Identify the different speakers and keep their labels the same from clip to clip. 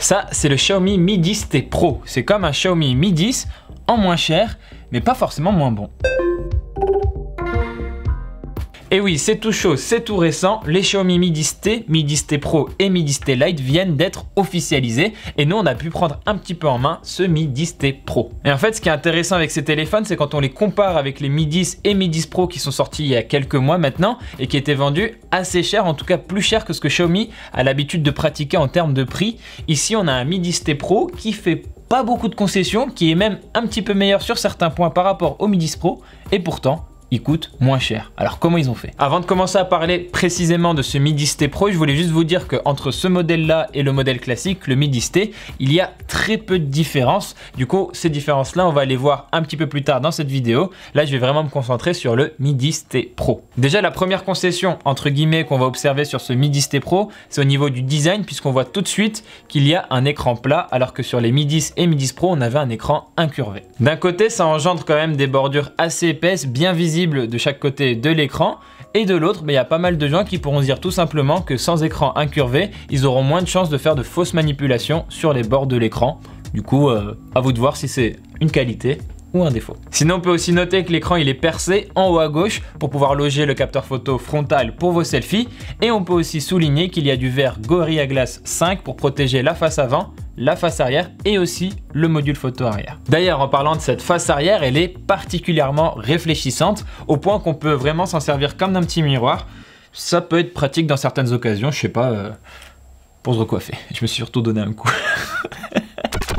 Speaker 1: Ça, c'est le Xiaomi Mi 10T Pro. C'est comme un Xiaomi Mi 10 en moins cher, mais pas forcément moins bon. Et oui, c'est tout chaud, c'est tout récent, les Xiaomi Mi 10T, Mi 10T Pro et Mi 10T Lite viennent d'être officialisés et nous on a pu prendre un petit peu en main ce Mi 10T Pro. Et en fait, ce qui est intéressant avec ces téléphones, c'est quand on les compare avec les Mi 10 et Mi 10 Pro qui sont sortis il y a quelques mois maintenant et qui étaient vendus assez cher, en tout cas plus cher que ce que Xiaomi a l'habitude de pratiquer en termes de prix. Ici, on a un Mi 10T Pro qui fait pas beaucoup de concessions, qui est même un petit peu meilleur sur certains points par rapport au Mi 10 Pro et pourtant, il coûte moins cher. Alors comment ils ont fait? Avant de commencer à parler précisément de ce Mi 10T Pro, je voulais juste vous dire qu'entre ce modèle-là et le modèle classique, le Mi 10T, il y a très peu de différences. Du coup, ces différences-là, on va les voir un petit peu plus tard dans cette vidéo. Là, je vais vraiment me concentrer sur le Mi 10T Pro. Déjà, la première concession, entre guillemets, qu'on va observer sur ce Mi 10T Pro, c'est au niveau du design, puisqu'on voit tout de suite qu'il y a un écran plat, alors que sur les Mi 10 et Mi 10 Pro, on avait un écran incurvé. D'un côté, ça engendre quand même des bordures assez épaisses, bien visibles de chaque côté de l'écran, et de l'autre, il y a pas mal de gens qui pourront dire tout simplement que sans écran incurvé, ils auront moins de chances de faire de fausses manipulations sur les bords de l'écran. Du coup, à vous de voir si c'est une qualité ou un défaut. Sinon, on peut aussi noter que l'écran il est percé en haut à gauche pour pouvoir loger le capteur photo frontal pour vos selfies, et on peut aussi souligner qu'il y a du verre Gorilla Glass 5 pour protéger la face avant, la face arrière et aussi le module photo arrière. D'ailleurs, en parlant de cette face arrière, elle est particulièrement réfléchissante au point qu'on peut vraiment s'en servir comme d'un petit miroir. Ça peut être pratique dans certaines occasions, je sais pas, pour se recoiffer. Je me suis surtout donné un coup.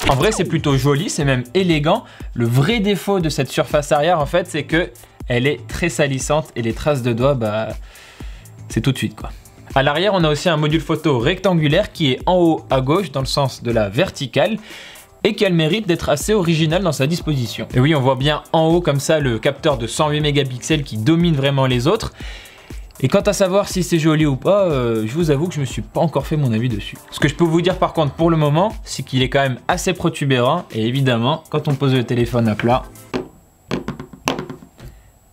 Speaker 1: En vrai, c'est plutôt joli, c'est même élégant. Le vrai défaut de cette surface arrière, en fait, c'est que elle est très salissante et les traces de doigts, c'est tout de suite, quoi. À l'arrière, on a aussi un module photo rectangulaire qui est en haut à gauche dans le sens de la verticale et qui a le mérite d'être assez original dans sa disposition. Et oui, on voit bien en haut comme ça le capteur de 108 mégapixels qui domine vraiment les autres. Et quant à savoir si c'est joli ou pas, je vous avoue que je me suis pas encore fait mon avis dessus. Ce que je peux vous dire par contre pour le moment, c'est qu'il est quand même assez protubérant et évidemment, quand on pose le téléphone à plat,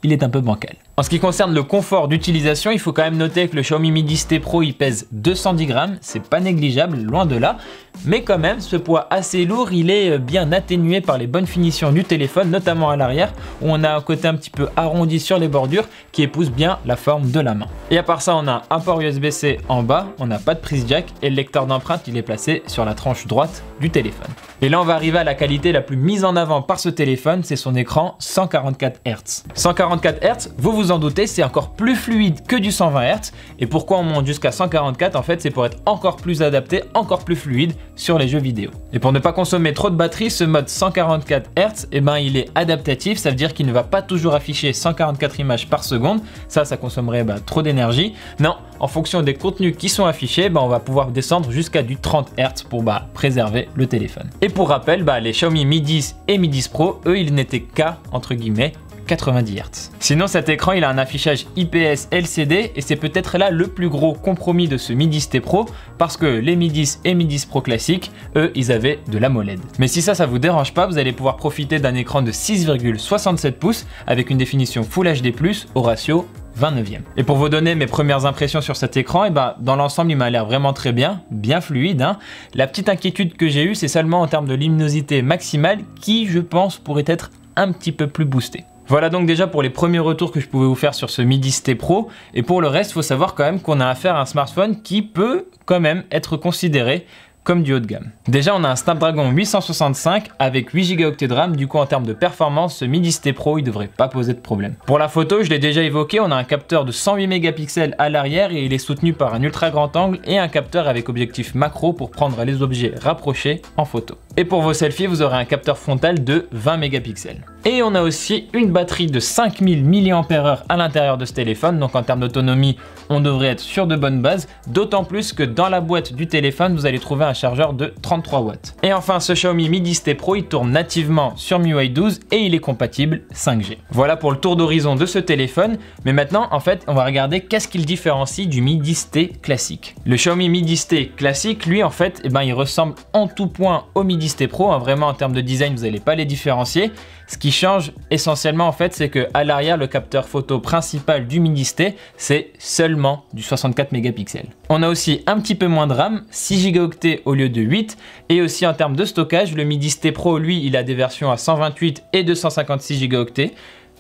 Speaker 1: il est un peu bancal. En ce qui concerne le confort d'utilisation, il faut quand même noter que le Xiaomi Mi 10T Pro il pèse 210 grammes, c'est pas négligeable, loin de là, mais quand même ce poids assez lourd, il est bien atténué par les bonnes finitions du téléphone, notamment à l'arrière, où on a un côté un petit peu arrondi sur les bordures qui épouse bien la forme de la main. Et à part ça, on a un port USB-C en bas, on n'a pas de prise jack et le lecteur d'empreinte il est placé sur la tranche droite du téléphone. Et là on va arriver à la qualité la plus mise en avant par ce téléphone, c'est son écran 144 Hz. 144 Hz, vous en doutez, c'est encore plus fluide que du 120 Hz. Et pourquoi on monte jusqu'à 144? En fait, c'est pour être encore plus adapté, encore plus fluide sur les jeux vidéo. Et pour ne pas consommer trop de batterie, ce mode 144 Hz, il est adaptatif, ça veut dire qu'il ne va pas toujours afficher 144 images par seconde. Ça consommerait trop d'énergie. Non, en fonction des contenus qui sont affichés, on va pouvoir descendre jusqu'à du 30 Hz pour préserver le téléphone. Et pour rappel, les Xiaomi Mi 10 et Mi 10 Pro, eux, ils n'étaient qu'à, entre guillemets, 90 Hz. Sinon, cet écran il a un affichage IPS LCD et c'est peut-être là le plus gros compromis de ce Mi 10T Pro parce que les Mi 10 et Mi 10 Pro classiques, eux, ils avaient de l'AMOLED. Mais si ça vous dérange pas, vous allez pouvoir profiter d'un écran de 6,67 pouces avec une définition Full HD+, au ratio 29e. Et pour vous donner mes premières impressions sur cet écran, dans l'ensemble il m'a l'air vraiment très bien fluide. La petite inquiétude que j'ai eue, c'est seulement en termes de luminosité maximale qui, je pense, pourrait être un petit peu plus boostée. Voilà donc déjà pour les premiers retours que je pouvais vous faire sur ce Mi 10T Pro. Et pour le reste, il faut savoir quand même qu'on a affaire à un smartphone qui peut quand même être considéré comme du haut de gamme. Déjà, on a un Snapdragon 865 avec 8 Go de RAM, du coup en termes de performance, ce Mi 10T Pro il devrait pas poser de problème. Pour la photo, je l'ai déjà évoqué, on a un capteur de 108 mégapixels à l'arrière et il est soutenu par un ultra grand angle et un capteur avec objectif macro pour prendre les objets rapprochés en photo. Et pour vos selfies, vous aurez un capteur frontal de 20 mégapixels. Et on a aussi une batterie de 5000 mAh à l'intérieur de ce téléphone, donc en termes d'autonomie, on devrait être sur de bonnes bases, d'autant plus que dans la boîte du téléphone, vous allez trouver un chargeur de 33 watts. Et enfin, ce Xiaomi Mi 10T Pro, il tourne nativement sur MIUI 12 et il est compatible 5G. Voilà pour le tour d'horizon de ce téléphone, mais maintenant, en fait, on va regarder qu'est-ce qu'il différencie du Mi 10T classique. Le Xiaomi Mi 10T classique, lui, en fait, il ressemble en tout point au Mi 10T Pro, vraiment en termes de design, vous n'allez pas les différencier. Ce qui change essentiellement, en fait, c'est que à l'arrière, le capteur photo principal du Mi 10T, c'est seulement seulement du 64 mégapixels. On a aussi un petit peu moins de RAM, 6 Go au lieu de 8, et aussi en termes de stockage, le Mi 10T Pro, lui, il a des versions à 128 et 256 Go.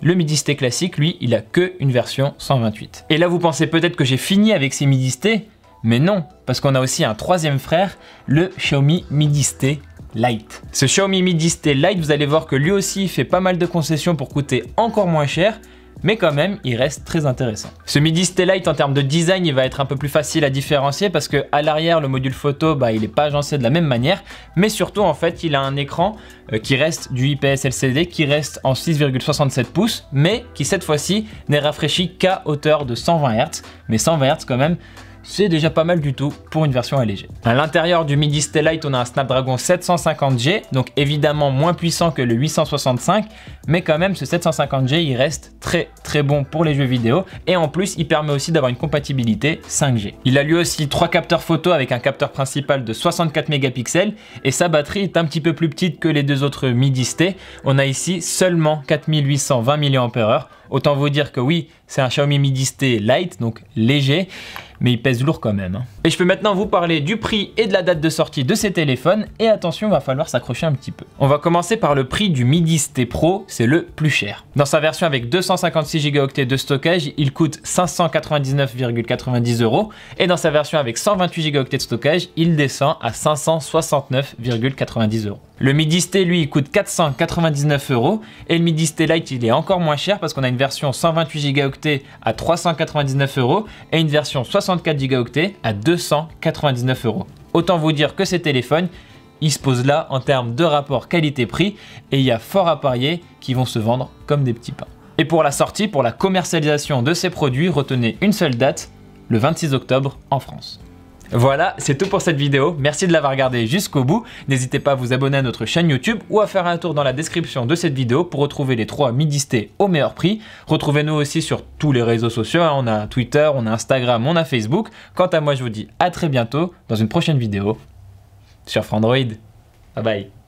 Speaker 1: Le Mi 10T classique, lui, il a que une version 128. Et là, vous pensez peut-être que j'ai fini avec ces Mi 10T, mais non, parce qu'on a aussi un troisième frère, le Xiaomi Mi 10T Lite. Ce Xiaomi Mi 10T Lite, vous allez voir que lui aussi fait pas mal de concessions pour coûter encore moins cher, mais quand même, il reste très intéressant. Ce Mi 10T Lite, en termes de design, il va être un peu plus facile à différencier parce que à l'arrière, le module photo, il n'est pas agencé de la même manière, mais surtout, en fait, il a un écran qui reste du IPS LCD, qui reste en 6,67 pouces, mais qui cette fois-ci n'est rafraîchi qu'à hauteur de 120 Hz, mais 120 Hz quand même, c'est déjà pas mal du tout pour une version allégée. À l'intérieur du Mi 10T Lite, on a un Snapdragon 750G, donc évidemment moins puissant que le 865, mais quand même ce 750G, il reste très bon pour les jeux vidéo, et en plus, il permet aussi d'avoir une compatibilité 5G. Il a lui aussi 3 capteurs photo avec un capteur principal de 64 mégapixels, et sa batterie est un petit peu plus petite que les deux autres Mi 10T. On a ici seulement 4820 mAh. Autant vous dire que oui, c'est un Xiaomi Mi 10T Lite, donc léger, mais il pèse lourd quand même. Et je peux maintenant vous parler du prix et de la date de sortie de ces téléphones, et attention, il va falloir s'accrocher un petit peu. On va commencer par le prix du Mi 10T Pro, c'est le plus cher. Dans sa version avec 256 Go de stockage, il coûte 599,90 €, et dans sa version avec 128 Go de stockage, il descend à 569,90 €. Le Mi 10T, lui, il coûte 499 €, et le Mi 10T Lite, il est encore moins cher parce qu'on a une version 128 Go à 399 € et une version 64 Go à 299 €. Autant vous dire que ces téléphones, ils se posent là en termes de rapport qualité-prix, et il y a fort à parier qu'ils vont se vendre comme des petits pains. Et pour la sortie, pour la commercialisation de ces produits, retenez une seule date, le 26 octobre en France. Voilà, c'est tout pour cette vidéo. Merci de l'avoir regardé jusqu'au bout. N'hésitez pas à vous abonner à notre chaîne YouTube ou à faire un tour dans la description de cette vidéo pour retrouver les 3 Mi 10T au meilleur prix. Retrouvez-nous aussi sur tous les réseaux sociaux. On a Twitter, on a Instagram, on a Facebook. Quant à moi, je vous dis à très bientôt dans une prochaine vidéo sur Frandroid. Bye bye.